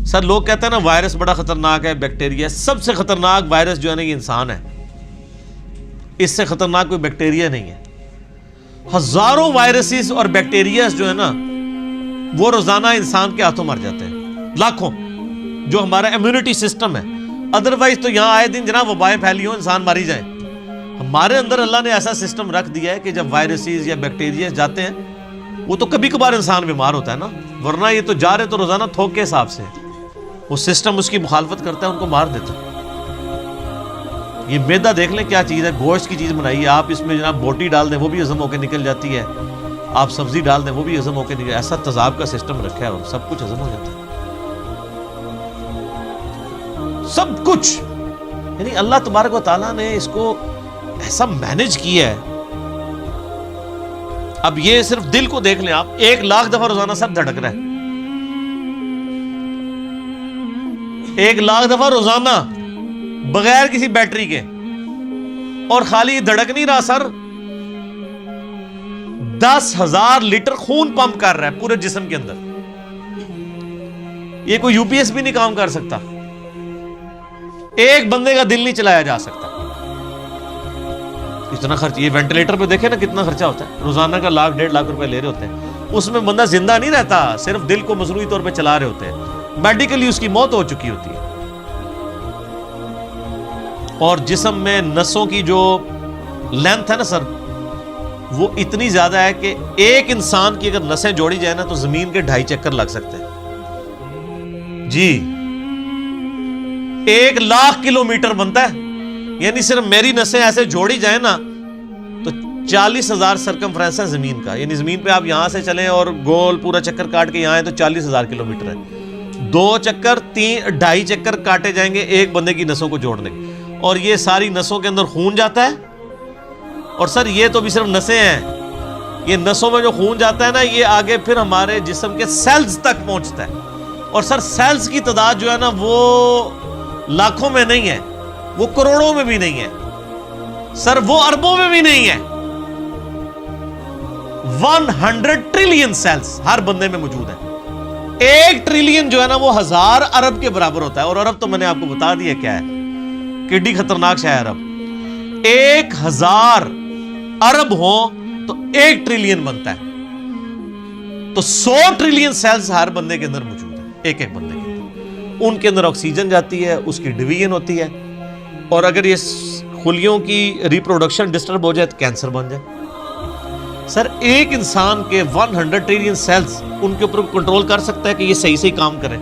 سر لوگ کہتے ہیں نا وائرس بڑا خطرناک ہے، بیکٹیریا، سب سے خطرناک وائرس جو ہے نا یہ انسان ہے، اس سے خطرناک کوئی بیکٹیریا نہیں ہے۔ ہزاروں وائرسز اور بیکٹیریاز جو ہے نا وہ روزانہ انسان کے ہاتھوں مر جاتے ہیں، لاکھوں، جو ہمارا امیونٹی سسٹم ہے۔ ادروائز تو یہاں آئے دن جناب وبائیں پھیلی ہوں، انسان ماری جائیں۔ ہمارے اندر اللہ نے ایسا سسٹم رکھ دیا ہے کہ جب وائرسز یا بیکٹیریاز جاتے ہیں وہ تو کبھی کبھار انسان بیمار ہوتا ہے نا، ورنہ یہ تو جا رہے تو روزانہ تھوک کے حساب سے وہ سسٹم اس کی مخالفت کرتا ہے، ان کو مار دیتا ہے۔ یہ میدا دیکھ لیں کیا چیز ہے، گوشت کی چیز بنائی ہے، آپ اس میں جناب بوٹی ڈال دیں وہ بھی ہضم ہو کے نکل جاتی ہے، آپ سبزی ڈال دیں وہ بھی ہضم ہو کے نکل، ایسا تیزاب کا سسٹم رکھا ہے اور سب کچھ ہضم ہو جاتا ہے، سب کچھ۔ یعنی اللہ تبارک و تعالیٰ نے اس کو ایسا مینج کیا ہے۔ اب یہ صرف دل کو دیکھ لیں آپ، 1,00,000 دفعہ روزانہ سب دھڑک رہا ہے، 1,00,000 دفعہ روزانہ بغیر کسی بیٹری کے، اور خالی دھڑک نہیں رہا سر، 10,000 لیٹر خون پمپ کر رہا ہے پورے جسم کے اندر۔ یہ کوئی یو پی ایس بھی نہیں کام کر سکتا، ایک بندے کا دل نہیں چلایا جا سکتا، اتنا خرچ۔ یہ وینٹیلیٹر پہ دیکھیں نا کتنا خرچہ ہوتا ہے، روزانہ کا 1,00,000 1.5 لاکھ روپے لے رہے ہوتے ہیں، اس میں بندہ زندہ نہیں رہتا، صرف دل کو مصنوعی طور پہ چلا رہے ہوتے ہیں، میڈیکلی اس کی موت ہو چکی ہوتی ہے۔ اور جسم میں نسوں کی جو لینتھ ہے نا سر وہ اتنی زیادہ ہے کہ ایک انسان کی اگر نسیں جوڑی جائے نا تو زمین کے 2.5 چکر لگ سکتے ہیں جی، 1,00,000 کلومیٹر بنتا ہے، یعنی صرف میری نسیں ایسے جوڑی جائیں نا تو 40,000 سرکمفرنس ہے زمین کا، یعنی زمین پہ آپ یہاں سے چلیں اور گول پورا چکر کاٹ کے یہاں آئیں تو 40,000 کلومیٹر ہے، 2 چکر 2.5 چکر کاٹے جائیں گے ایک بندے کی نسوں کو جوڑنے کے، اور یہ ساری نسوں کے اندر خون جاتا ہے، اور سر یہ تو بھی صرف نسیں ہیں، یہ نسوں میں جو خون جاتا ہے نا یہ آگے پھر ہمارے جسم کے سیلز تک پہنچتا ہے، اور سر سیلز کی تعداد جو ہے نا وہ لاکھوں میں نہیں ہے، وہ کروڑوں میں بھی نہیں ہے سر، وہ اربوں میں بھی نہیں ہے، 100 ٹریلین سیلز ہر بندے میں موجود ہے، 1 ٹریلین جو ہے نا وہ 1000 ارب کے برابر ہوتا ہے، اور ارب تو میں نے آپ کو بتا دیا کیا ہے، کڈی خطرناک شے ہے ارب۔ 1000 ارب ہوں تو 1 ٹریلین بنتا ہے، تو 100 ٹریلین سیلز ہر بندے کے اندر موجود ہے، ایک ایک بندے کے اندر، ان کے اندر آکسیجن جاتی ہے، اس کی ڈویژن ہوتی ہے، اور اگر یہ خلیوں کی ریپروڈکشن ڈسٹرب ہو جائے تو کینسر بن جائے۔ سر ایک انسان کے 100 ٹریلین سیلز ان کے اوپر کنٹرول کر سکتا ہے کہ یہ صحیح صحیح کام کریں؟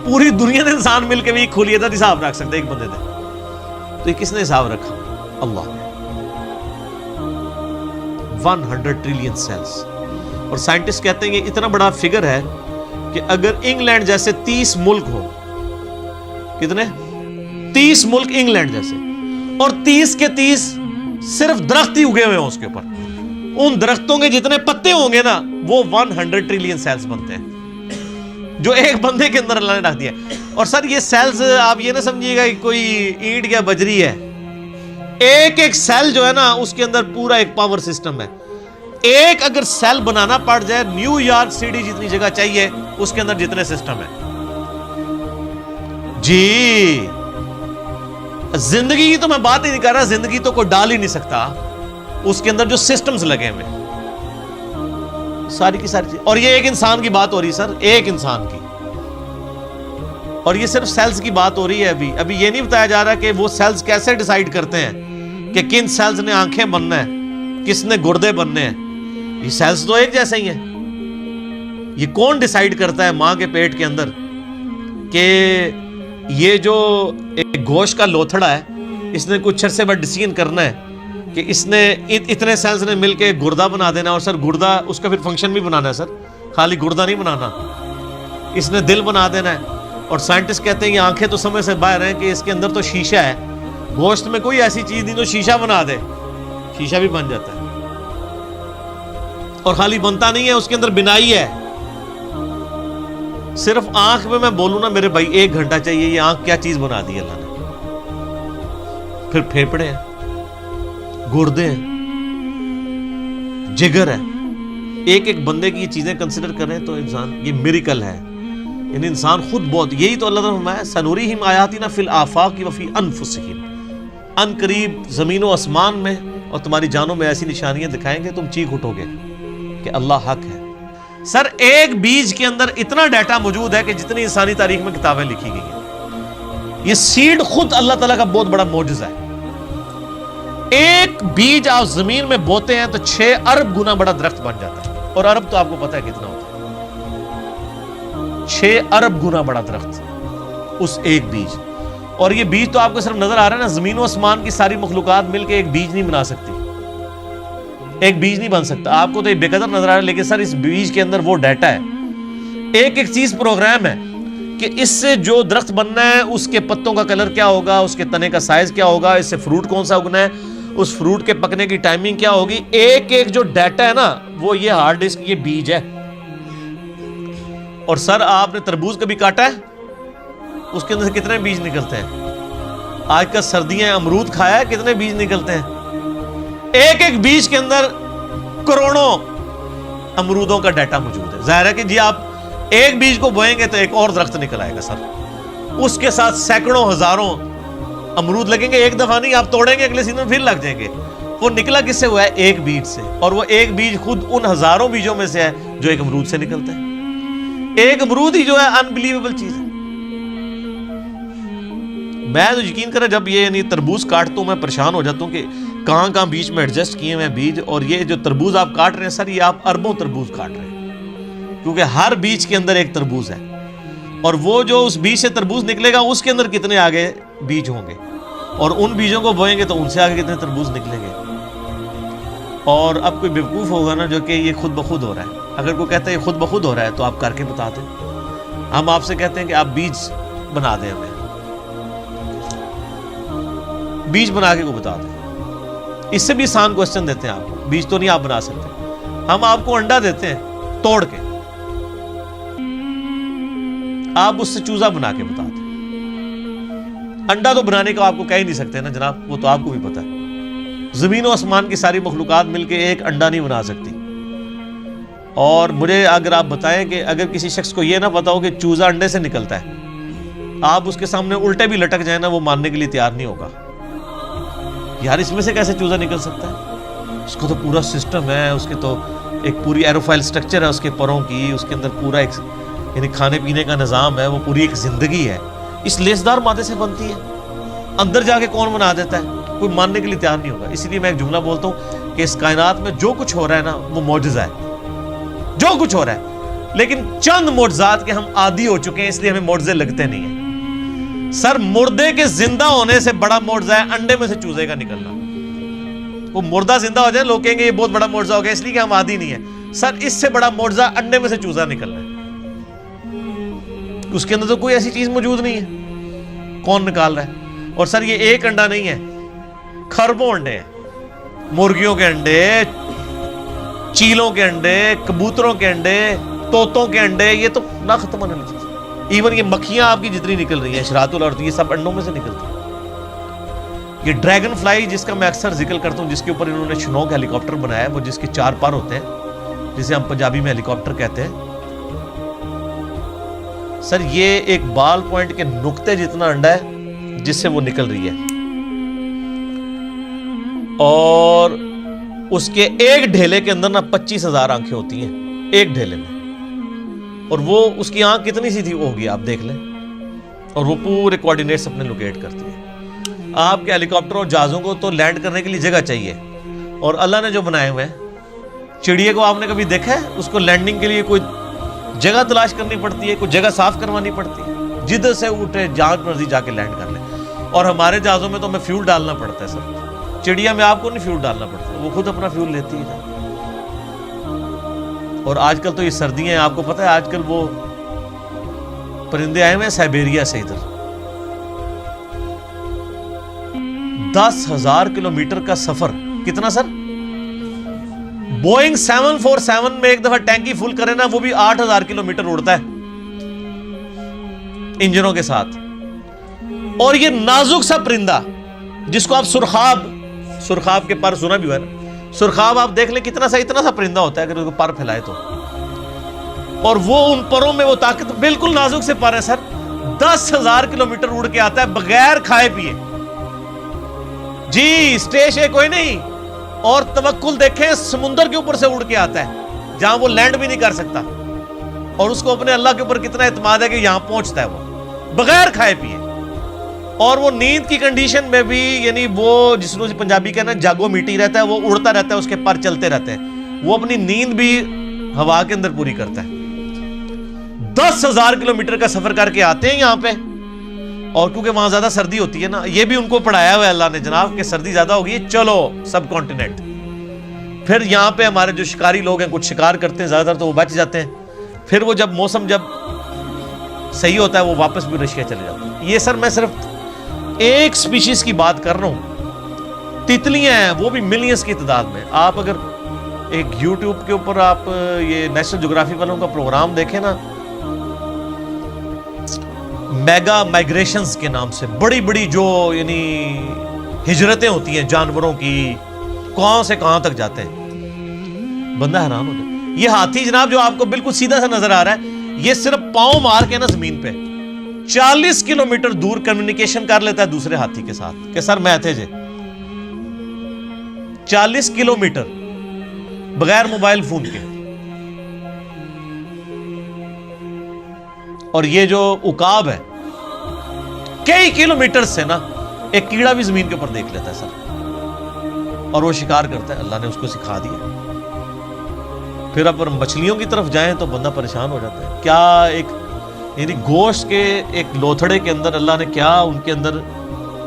پوری دنیا نے انسان مل کے بھی کھلیے تھا حساب رکھ سکتے ایک بندے نے، تو یہ کس نے حساب رکھا؟ اللہ نے۔ 100 ٹریلین سیلز، اور سائنٹسٹ کہتے ہیں کہ اتنا بڑا فگر ہے کہ اگر انگلینڈ جیسے 30 ملک ہو، کتنے 30 ملک انگلینڈ جیسے، اور 30 کے 30 صرف درخت ہی اگے ہوئے ہوں اس کے اوپر، ان درختوں کے جتنے پتے ہوں گے نا وہ 100 ٹریلین سیلز بنتے ہیں جو ایک بندے کے اندر اللہ نے رکھ دیا۔ اور سر یہ سیلز آپ یہ نہ سمجھیے گا کہ کوئی اینٹ یا بجری ہے، ایک ایک سیل جو ہے نا اس کے اندر پورا ایک پاور سسٹم ہے، ایک اگر سیل بنانا پڑ جائے نیو یارک سٹی جتنی جگہ چاہیے اس کے اندر جتنے سسٹم ہے جی۔ زندگی کی تو میں بات ہی نہیں کر رہا، زندگی تو کوئی ڈال ہی نہیں سکتا، اس کے اندر جو سسٹمز لگے ہوئے ساری کی ساری چیز، اور یہ ایک انسان کی بات ہو رہی ہے سر، ایک انسان کی، اور یہ صرف سیلز کی بات ہو رہی ہے۔ ابھی یہ نہیں بتایا جا رہا کہ وہ سیلز کیسے ڈیسائیڈ کرتے ہیں کہ کن سیلز نے آنکھیں بننا ہے، کس نے گردے بننے ہیں، یہ سیلز تو ایک جیسے ہی ہیں۔ یہ کون ڈیسائیڈ کرتا ہے ماں کے پیٹ کے اندر کہ یہ جو ایک گوشت کا لوتھڑا ہے اس نے کچھ عرصے بعد ڈیسیژن کرنا ہے کہ اس نے اتنے سیلز نے مل کے گردہ بنا دینا، اور سر گردہ اس کا پھر فنکشن بھی بنانا ہے سر، خالی گردہ نہیں بنانا، اس نے دل بنا دینا ہے۔ اور سائنٹسٹ کہتے ہیں یہ آنکھیں تو سمجھ سے باہر ہیں کہ اس کے اندر تو شیشہ ہے، گوشت میں کوئی ایسی چیز نہیں جو شیشہ بنا دے، شیشہ بھی بن جاتا ہے، اور خالی بنتا نہیں ہے اس کے اندر بنائی ہے۔ صرف آنکھ میں بولوں نا میرے بھائی 1 گھنٹہ چاہیے، یہ آنکھ کیا چیز بنا دی اللہ نے، پھر پھیپڑے ہیں، گردے ہیں، جگر ہے، ایک ایک بندے کی یہ چیزیں کنسیڈر کریں تو انسان یہ میریکل ہے۔ یعنی انسان خود بہت، یہی تو اللہ تعالیٰ نے فرمایا سنوریہم آیاتنا فی الآفاق وفی انفسہم، ان قریب زمین و آسمان میں اور تمہاری جانوں میں ایسی نشانیاں دکھائیں گے تم چیخ اٹھو گے کہ اللہ حق ہے۔ سر ایک بیج کے اندر اتنا ڈیٹا موجود ہے کہ جتنی انسانی تاریخ میں کتابیں لکھی گئی ہیں۔ یہ سیڈ خود اللہ تعالیٰ کا بہت بڑا معجزہ ہے۔ ایک بیج آپ زمین میں بوتے ہیں تو 6 ارب گنا بڑا درخت بن جاتا ہے، اور ارب تو آپ کو پتا ہے کتنا ہوتا ہے، 6 ارب گنا بڑا درخت اس ایک بیج۔ اور یہ بیج تو آپ کو صرف نظر آ رہا ہے نا، زمین و آسمان کی ساری مخلوقات مل کے ایک بیج نہیں بنا سکتی، ایک بیج نہیں بن سکتا۔ آپ کو تو یہ بے قدر نظر آ رہا ہے، لیکن سر اس بیج کے اندر وہ ڈیٹا ہے، ایک ایک چیز پروگرام ہے کہ اس سے جو درخت بننا ہے اس کے پتوں کا کلر کیا ہوگا، اس کے تنے کا سائز کیا ہوگا، اس سے فروٹ کون سا اگنا ہے، اس فروٹ کے پکنے کی ٹائمنگ کیا ہوگی، ایک ایک جو ڈیٹا ہے نا وہ یہ ہارڈ ڈسک، یہ بیج ہے۔ اور سر آپ نے تربوز کبھی کاٹا ہے؟ اس کے اندر سے کتنے بیج نکلتے ہیں؟ آج کل سردیاں امرود کھایا ہے، کتنے بیج نکلتے ہیں؟ ایک ایک بیج کے اندر کروڑوں امرودوں کا ڈیٹا موجود ہے۔ ظاہر ہے کہ جی آپ ایک بیج کو بوئیں گے تو ایک اور درخت نکل آئے گا سر، اس کے ساتھ سینکڑوں ہزاروں امرود لگیں گے، ایک دفعہ نہیں، آپ توڑیں گے اگلے سیزن میں پھر لگ جائیں گے۔ وہ نکلا کس سے ہوا ہے؟ ایک بیج سے، اور وہ ایک بیج خود ان ہزاروں بیجوں میں سے ہے جو ایک امرود سے نکلتا ہے۔ ایک امرود ہی جو ہے انبلیویبل چیز ہے۔ میں تو یقین کریں جب یہ یعنی تربوز کاٹتا ہوں میں پریشان ہو جاتا ہوں کہ کہاں کہاں بیچ میں ایڈجسٹ کیے ہوئے بیج، اور یہ جو تربوز آپ کاٹ رہے ہیں سر، یہ آپ اربوں تربوز کاٹ رہے ہیں، کیونکہ ہر بیج کے اندر ایک تربوز ہے، اور وہ جو اس بیج سے تربوز نکلے گا اس کے اندر کتنے آگے بیج ہوں گے، اور ان بیجوں کو بوئیں گے تو ان سے آگے کتنے تربوز نکلیں گے۔ اور اب کوئی بیوقوف ہوگا نا جو کہ یہ خود بخود ہو رہا ہے، اگر کوئی کہتا ہے یہ خود بخود ہو رہا ہے تو آپ کر کے بتا دیں۔ ہم آپ سے کہتے ہیں کہ آپ بیج بنا دیں، ہمیں بیج بنا کے کو بتا دیں، اس سے بھی آسان کوسچن دیتے ہیں آپ کو، بیج تو نہیں آپ بنا سکتے، ہم آپ کو انڈا دیتے ہیں توڑ کے، آپ اس سے چوزا بنا کے بتا دیں۔ انڈا تو بنانے کا آپ کو کہہ ہی نہیں سکتے نا جناب، وہ تو آپ کو بھی پتا ہے، زمین و آسمان کی ساری مخلوقات مل کے ایک انڈا نہیں بنا سکتی۔ اور مجھے اگر آپ بتائیں کہ اگر کسی شخص کو یہ نہ پتا ہو کہ چوزا انڈے سے نکلتا ہے، آپ اس کے سامنے الٹے بھی لٹک جائیں نا وہ ماننے کے لیے تیار نہیں ہوگا۔ یار اس میں سے کیسے چوزا نکل سکتا ہے؟ اس کو تو پورا سسٹم ہے، اس کے تو ایک پوری ایروفائل سٹرکچر ہے اس کے پروں کی، اس کے اندر پورا ایک یعنی کھانے پینے کا نظام ہے، وہ پوری ایک زندگی ہے، اس لیسدار مادے سے بنتی ہے، اندر جا کے کون بنا دیتا ہے؟ کوئی ماننے کے لیے تیار نہیں ہوگا۔ اسی لیے میں ایک جملہ بولتا ہوں کہ اس کائنات میں جو کچھ ہو رہا ہے نا وہ معجزہ ہے، جو کچھ ہو رہا ہے، لیکن چند معجزات کے ہم عادی ہو چکے ہیں، اس لیے ہمیں معجزے لگتے نہیں ہیں۔ سر مردے کے زندہ ہونے سے بڑا معجزہ ہے انڈے میں سے چوزے کا نکلنا۔ وہ مردہ زندہ ہو جائے لوگ کہیں گے یہ بہت بڑا معجزہ ہو گیا، اس لیے کہ ہم عادی نہیں ہیں۔ سر اس سے بڑا معجزہ انڈے میں سے چوزا نکلنا ہے، اس کے اندر تو کوئی ایسی چیز موجود نہیں ہے، کون نکال رہا ہے؟ اور سر یہ ایک انڈا نہیں ہے، خربوں انڈے ہیں، مرغیوں کے انڈے، چیلوں کے انڈے، کبوتروں کے انڈے، طوطوں کے انڈے، یہ تو نہ ختم ہونے والی چیز۔ ایون یہ مکھیاں آپ کی جتنی نکل رہی ہیں شراط الارض، یہ سب انڈوں میں سے نکلتی ہیں۔ یہ ڈریگن فلائی جس کا میں اکثر ذکر کرتا ہوں، جس کے اوپر انہوں نے شنوک ہیلی کاپٹر بنایا ہے، وہ جس کے 4 پر ہوتے ہیں، جسے ہم پنجابی میں ہیلی کاپٹر کہتے ہیں۔ سر یہ ایک بال پوائنٹ کے نقطے جتنا انڈا ہے جس سے وہ نکل رہی ہے، اور اس کے ایک ڈھیلے کے اندر نا 25,000 آنکھیں ہوتی ہیں ایک ڈھیلے میں، اور وہ اس کی آنکھ کتنی سی تھی وہ ہوگی آپ دیکھ لیں، اور وہ پورے کوارڈینیٹس اپنے لوکیٹ کرتی ہے۔ آپ کے ہیلی کاپٹر اور جہازوں کو تو لینڈ کرنے کے لیے جگہ چاہیے، اور اللہ نے جو بنائے ہوئے ہیں، چڑیے کو آپ نے کبھی دیکھا ہے؟ اس کو لینڈنگ کے لیے کوئی جگہ تلاش کرنی پڑتی ہے، کوئی جگہ صاف کروانی پڑتی ہے، جدھر سے اٹھے جہاں مرضی جا کے لینڈ کر لیں۔ اور ہمارے جہازوں میں تو ہمیں فیول ڈالنا پڑتا ہے سر، چڑیا میں آپ کو نہیں فیول ڈالنا پڑتا، وہ خود اپنا فیول لیتی ہے۔ اور آج کل تو یہ سردیاں ہیں، آپ کو پتہ ہے آج کل وہ پرندے آئے ہوئے ہیں سائبیریا سے، ادھر 10,000 کلومیٹر کا سفر، کتنا سر؟ بوئنگ 747 میں ایک دفعہ ٹینکی فل کرے نا وہ بھی 8,000 کلومیٹر اڑتا ہے انجنوں کے ساتھ۔ اور یہ نازک سا پرندہ جس کو آپ سرخاب کے پر سنا بھی ہوا ہے نا، سرخاب آپ دیکھ لیں کتنا سا اتنا سا پرندہ ہوتا ہے اگر اس کو پر پھیلائے تو، اور وہ ان پروں میں وہ طاقت، بالکل نازک سے پر ہے سر، 10,000 کلومیٹر اڑ کے آتا ہے بغیر کھائے پیے. جی اسٹیش ہے کوئی نہیں. اور توکل دیکھیں، سمندر کے اوپر سے اڑ کے آتا ہے جہاں وہ لینڈ بھی نہیں کر سکتا، اور اس کو اپنے اللہ کے اوپر کتنا اعتماد ہے کہ یہاں پہنچتا ہے وہ بغیر کھائے پیے. اور وہ نیند کی کنڈیشن میں بھی، یعنی وہ جس کو پنجابی کہنا جاگو میٹی رہتا ہے، وہ اڑتا رہتا ہے، اس کے پر چلتے رہتے ہیں، وہ اپنی نیند بھی ہوا کے اندر پوری کرتا ہے. 10,000 کلومیٹر کا سفر کر کے آتے ہیں یہاں پہ. اور کیونکہ وہاں زیادہ سردی ہوتی ہے نا، یہ بھی ان کو پڑھایا ہوا ہے اللہ نے جناب کہ سردی زیادہ ہوگی، چلو سب کانٹیننٹ. پھر یہاں پہ ہمارے جو شکاری لوگ ہیں کچھ شکار کرتے ہیں، زیادہ تر تو وہ بچ جاتے ہیں. پھر وہ جب موسم جب صحیح ہوتا ہے وہ واپس بھی رشیا چلے جاتے ہیں. یہ سر میں صرف ایک سپیشیز کی بات کر رہا ہوں. تتلیاں ہیں وہ بھی ملینز کی تعداد میں. آپ اگر ایک یوٹیوب کے اوپر آپ یہ نیشنل جغرافی والوں کا پروگرام دیکھیں نا، میگا مائگریشنز کے نام سے بڑی بڑی جو یعنی ہجرتیں ہوتی ہیں جانوروں کی، کہاں سے کہاں تک جاتے ہیں، بندہ حیران ہو جائے. یہ ہاتھی جناب جو آپ کو بالکل سیدھا سا نظر آ رہا ہے، یہ صرف پاؤں مار کے نا زمین پہ 40 کلومیٹر دور کمیونیکیشن کر لیتا ہے دوسرے ہاتھی کے ساتھ کہ سر میں تھے جے. 40 کلومیٹر بغیر موبائل فون کے. اور یہ جو عقاب ہے کئی کلومیٹر سے نا ایک کیڑا بھی زمین کے اوپر دیکھ لیتا ہے سر، اور وہ شکار کرتا ہے. اللہ نے اس کو سکھا دیا. پھر اگر مچھلیوں کی طرف جائیں تو بندہ پریشان ہو جاتا ہے. کیا ایک یعنی گوشت کے ایک لوتھڑے کے اندر اللہ نے کیا ان کے اندر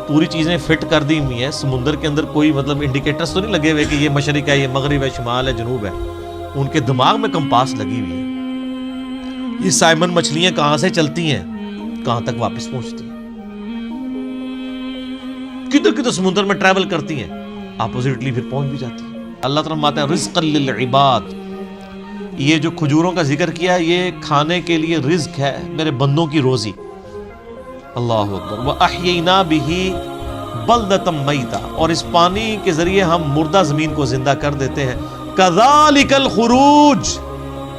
پوری چیزیں فٹ کر دی ہوئی ہیں. سمندر کے اندر کوئی مطلب انڈیکیٹرز تو نہیں لگے ہوئے کہ یہ مشرق ہے، یہ مغرب ہے، شمال ہے، جنوب ہے. ان کے دماغ میں کمپاس لگی ہوئی ہے. یہ سائمن مچھلیاں کہاں سے چلتی ہیں، کہاں تک واپس پہنچتی ہیں، کدھر کدھر سمندر میں ٹریول کرتی ہیں، اپوزٹلی پھر پہنچ بھی جاتی ہیں. اللہ تعالیٰ فرماتا ہے رزقا للعباد. یہ جو کھجوروں کا ذکر کیا یہ کھانے کے لیے رزق ہے، میرے بندوں کی روزی. اللہ اکبر. وَأَحْيَيْنَا بِهِ بَلْدَةً مَيْتًا. اور اس پانی کے ذریعے ہم مردہ زمین کو زندہ کر دیتے ہیں. كَذَلِكَ الْخُرُوجِ.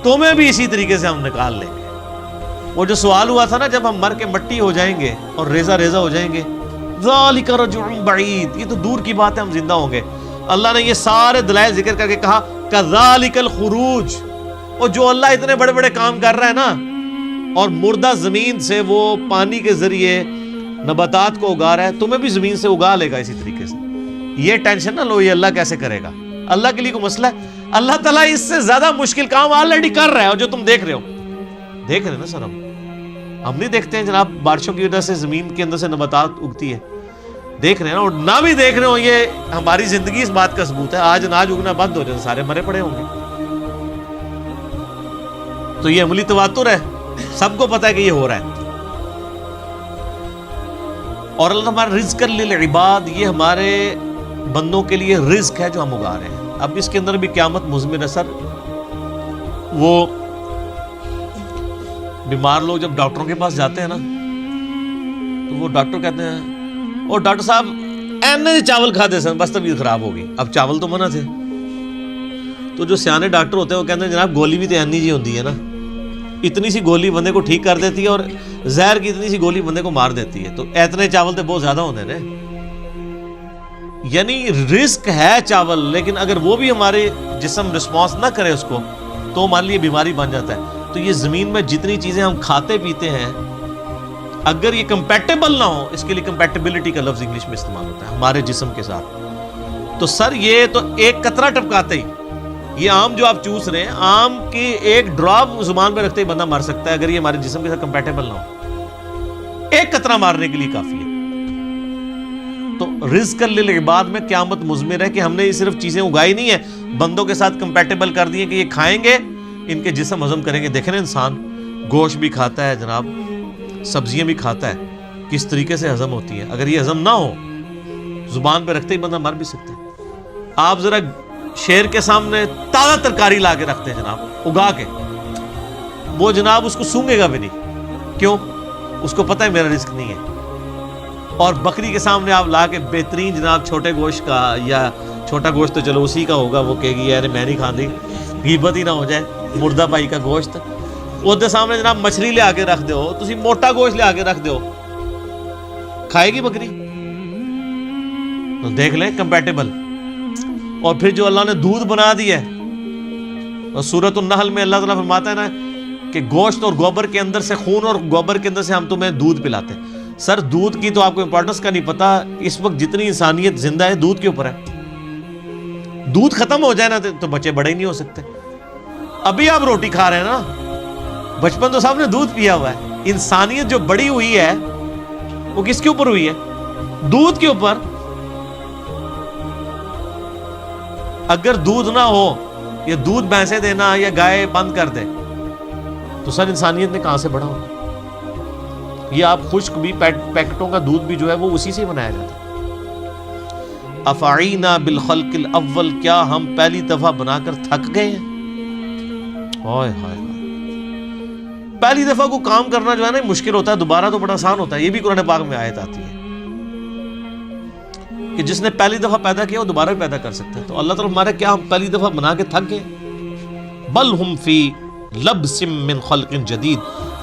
تمہیں بھی اسی طریقے سے ہم نکال لیں گے. وہ جو سوال ہوا تھا نا جب ہم مر کے مٹی ہو جائیں گے اور ریزہ ریزہ ہو جائیں گے، ذَلِكَ رَجْعٌ بَعِيدٌ. یہ تو دور کی بات ہے، ہم زندہ ہوں گے. اللہ نے یہ سارے دلائل ذکر کر کے کہا كَذَلِكَ الْخُرُوجِ. اور جو اللہ اتنے بڑے بڑے کام کر رہا ہے نا، اور مردہ زمین سے وہ پانی کے ذریعے نباتات کو اگا رہا ہے، تمہیں بھی زمین سے اگا لے گا اسی طریقے سے. یہ ٹینشن نہ لو یہ اللہ کیسے کرے گا، اللہ کے لیے کوئی مسئلہ ہے؟ اللہ تعالیٰ اس سے زیادہ مشکل کام آلریڈی کر رہا ہے. اور جو تم دیکھ رہے ہو، دیکھ رہے ہیں نا سر، ہم نہیں دیکھتے ہیں جناب بارشوں کی وجہ سے زمین کے اندر سے نباتات اگتی ہے، دیکھ رہے ہیں نا. اور نہ بھی دیکھ رہے ہو، یہ ہماری زندگی اس بات کا ثبوت ہے. آج اناج اگنا بند ہو جائے سارے مرے پڑے ہوں گے. تو یہ عملی تواتر ہے، سب کو پتا ہے کہ یہ ہو رہا ہے. اور اللہ ہمارا رزق للعباد، یہ ہمارے بندوں کے لیے رزق ہے جو ہم اگا رہے ہیں. اب اس کے اندر بھی قیامت مضمر ہے سر. وہ بیمار لوگ جب ڈاکٹروں کے پاس جاتے ہیں نا تو وہ ڈاکٹر کہتے ہیں اور ڈاکٹر صاحب اینے چاول کھاتے سن بس طبیعت خراب ہوگی. اب چاول تو منع تھے. تو جو سیانے ڈاکٹر ہوتے ہیں وہ کہتے ہیں جناب گولی بھی تو اینی جی ہوتی ہے نا، اتنی سی گولی بندے کو ٹھیک کر دیتی ہے اور زہر کی اتنی سی گولی بندے کو مار دیتی ہے. تو اتنے چاول تو بہت زیادہ ہوتے ہیں. یعنی رزق ہے چاول، لیکن اگر وہ بھی ہمارے جسم رسپانس نہ کرے اس کو تو ہمارے لیے بیماری بن جاتا ہے. تو یہ زمین میں جتنی چیزیں ہم کھاتے پیتے ہیں اگر یہ کمپیٹیبل نہ ہو، اس کے لیے کمپیٹیبلٹی کا لفظ انگلش میں استعمال ہوتا ہے ہمارے جسم کے ساتھ. تو سر یہ تو ایک قطرہ ٹپکاتے ہی، یہ آم جو آپ چوس رہے ہیں، آم کی ایک ڈراپ زبان پہ رکھتے ہی بندہ مر سکتا ہے اگر یہ ہمارے جسم کے ساتھ کمپیٹیبل نہ ہو. ایک قطرہ مارنے کے لیے کافی ہے. تو رزق للعباد میں قیامت مضمر ہے کہ ہم نے یہ صرف چیزیں اگائی نہیں ہیں، بندوں کے ساتھ کمپیٹیبل کر دی ہیں کہ یہ کھائیں گے ان کے جسم ہضم کریں گے. دیکھیں نا انسان گوشت بھی کھاتا ہے جناب، سبزیاں بھی کھاتا ہے، کس طریقے سے ہضم ہوتی ہیں. اگر یہ ہضم نہ ہو زبان پہ رکھتے ہی بندہ مر بھی سکتا ہے. آپ ذرا شیر کے سامنے تازہ ترکاری لا کے رکھتے ہیں جناب اگا کے، وہ جناب اس کو سونگے گا بھی نہیں. کیوں؟ اس کو پتہ ہے میرا رزق نہیں ہے. اور بکری کے سامنے آپ لا کے بہترین جناب چھوٹے گوشت کا، یا چھوٹا گوشت تو چلو اسی کا ہوگا، وہ کہے گی یار میں نہیں کھاندی، غیبت ہی نہ ہو جائے، مردہ بھائی کا گوشت. ਉਹਦੇ ਸਾਹਮਣੇ ਜਨਾਬ ਮਛਲੀ ਲਿਆ ਕੇ ਰੱਖ ਦਿਓ, ਤੁਸੀਂ ਮੋਟਾ ਗੋਸ਼ت ਲਿਆ کے رکھ ਦਿਓ, کھائے گی بکری؟ تو دیکھ لیں کمپیٹیبل. اور پھر جو اللہ نے دودھ بنا دیا ہے، اور سورۃ النحل میں اللہ تعالیٰ فرماتا ہے نا کہ گوشت اور گوبر کے اندر سے، خون اور گوبر کے اندر سے ہم تمہیں دودھ پلاتے ہیں. سر دودھ کی تو آپ کو امپورٹنس کا نہیں پتا. اس وقت جتنی انسانیت زندہ ہے دودھ کے اوپر ہے. دودھ ختم ہو جائے نا تو بچے بڑے ہی نہیں ہو سکتے. ابھی آپ روٹی کھا رہے ہیں نا، بچپن تو سب نے دودھ پیا ہوا ہے. انسانیت جو بڑی ہوئی ہے وہ کس کے اوپر ہوئی ہے؟ دودھ کے اوپر. اگر دودھ نہ ہو، یا دودھ بھینسیں دینا یا گائے بند کر دے، تو سر انسانیت نے کہاں سے بڑھا ہوگا؟ یہ آپ خشک بھی پیکٹوں کا دودھ بھی جو ہے وہ اسی سے بنایا جاتا ہے. افعینا بالخلق الاول، کیا ہم پہلی دفعہ بنا کر تھک گئے ہیں؟ ہائے ہائے، پہلی دفعہ کو کام کرنا جو ہے نا مشکل ہوتا ہے، دوبارہ تو بڑا آسان ہوتا ہے. یہ بھی قرآن پاک میں آیت آتی ہے کہ جس نے پہلی دفعہ پیدا کیا وہ دوبارہ بھی پیدا کر سکتا ہے. تو اللہ تعالیٰ ہمارے کیا ہم پہلی دفعہ بنا کے تھک گئے؟ بل ہم فی لبس من خلق جدید،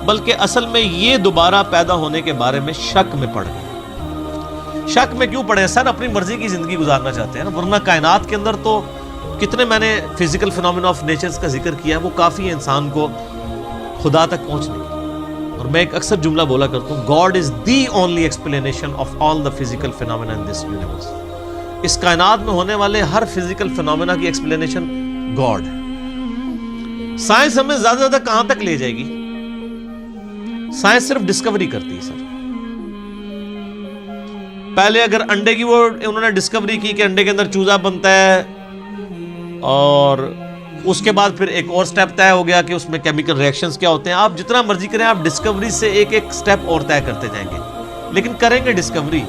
بلکہ اصل میں یہ دوبارہ پیدا ہونے کے بارے میں شک میں پڑ گئے. شک میں کیوں پڑے؟ سر اپنی مرضی کی زندگی گزارنا چاہتے ہیں نا، ورنہ کائنات کے اندر تو کتنے میں نے فزیکل فینومینا آف نیچرز کا ذکر کیا، وہ کافی ہے انسان کو خدا تک پہنچنے کی. اور میں ایک اکثر جملہ بولا کرتا ہوں، God is the only explanation of all the physical phenomena in this universe. اس کائنات میں ہونے والے ہر فزیکل فینومینا کی ایکسپلینیشن گاڈ ہے. سائنس ہمیں زیادہ زیادہ کہاں تک لے جائے گی؟ سائنس صرف ڈسکوری کرتی ہے سر. پہلے اگر انڈے کی وہ انہوں نے ڈسکوری کی کہ انڈے کے اندر چوزا بنتا ہے، اور اس کے بعد پھر ایک اور سٹیپ طے ہو گیا کہ اس میں کیمیکل ریئیکشنز کیا ہوتے ہیں. آپ جتنا مرضی کریں، آپ ڈسکوری سے ایک ایک سٹیپ اور طے کرتے جائیں گے، لیکن کریں گے ڈسکوری.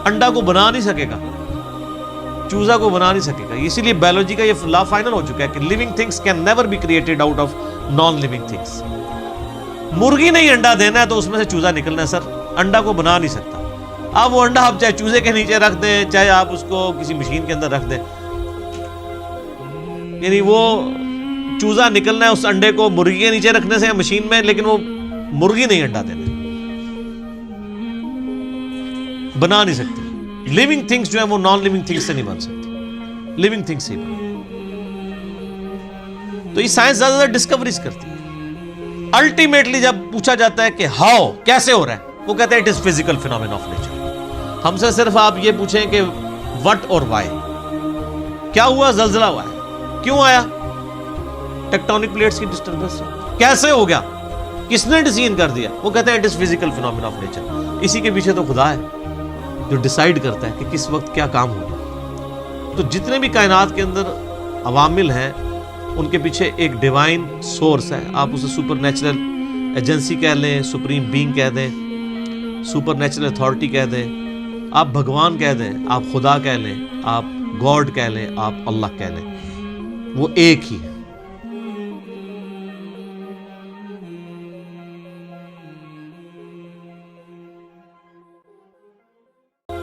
انڈا کو بنا نہیں سکے گا، چوزا کو بنا نہیں سکے گا. اسی لیے بایولوجی کا یہ لا فائنل ہو چکا ہے کہ living things can never be created out of non living things. مرغی نہیں انڈا دینا ہے تو اس میں سے چوزا نکلنا ہے سر، انڈا کو بنا نہیں سکتا. آپ وہ انڈا آپ چاہے چوزے کے نیچے رکھ دیں، چاہے آپ اس کو کسی مشین کے اندر رکھ دیں، یعنی وہ چوزا نکلنا ہے اس انڈے کو مرغی کے نیچے رکھنے سے یا مشین میں، لیکن وہ مرغی نہیں انڈا دینا، بنا نہیں سکتی. لیونگ تھنگس جو ہے وہ نان لیونگ تھنگس سے نہیں بن سکتی، لیونگ تھنگس سے ہی بن. تو یہ سائنس زیادہ زیادہ ڈسکوریز کرتی ہے. الٹیمیٹلی جب پوچھا جاتا ہے کہ ہاؤ، کیسے ہو رہا ہے، وہ کہتے ہیں it is physical phenomena of nature. ہم سے صرف آپ یہ پوچھیں کہ وٹ اور وائی، کیا ہوا؟ زلزلہ ہوا ہے، کیوں آیا؟ ٹیکٹونک پلیٹس کی ڈسٹربنس. کیسے ہو گیا؟ کس نے ڈیزائن کر دیا؟ وہ کہتے ہیں it is physical phenomena of nature. اسی کے پیچھے تو خدا ہے جو ڈیسائیڈ کرتا ہے کہ کس وقت کیا کام ہوگا. تو جتنے بھی کائنات کے اندر عوامل ہیں ان کے پیچھے ایک ڈیوائن سورس ہے. آپ اسے سپر نیچرل ایجنسی کہہ لیں، سپریم بینگ کہہ دیں، سپر نیچرل اتھارٹی کہہ دیں، آپ بھگوان کہہ دیں، آپ خدا کہہ لیں، آپ گاڈ کہہ لیں، آپ اللہ کہہ لیں، وہ ایک ہی ہے.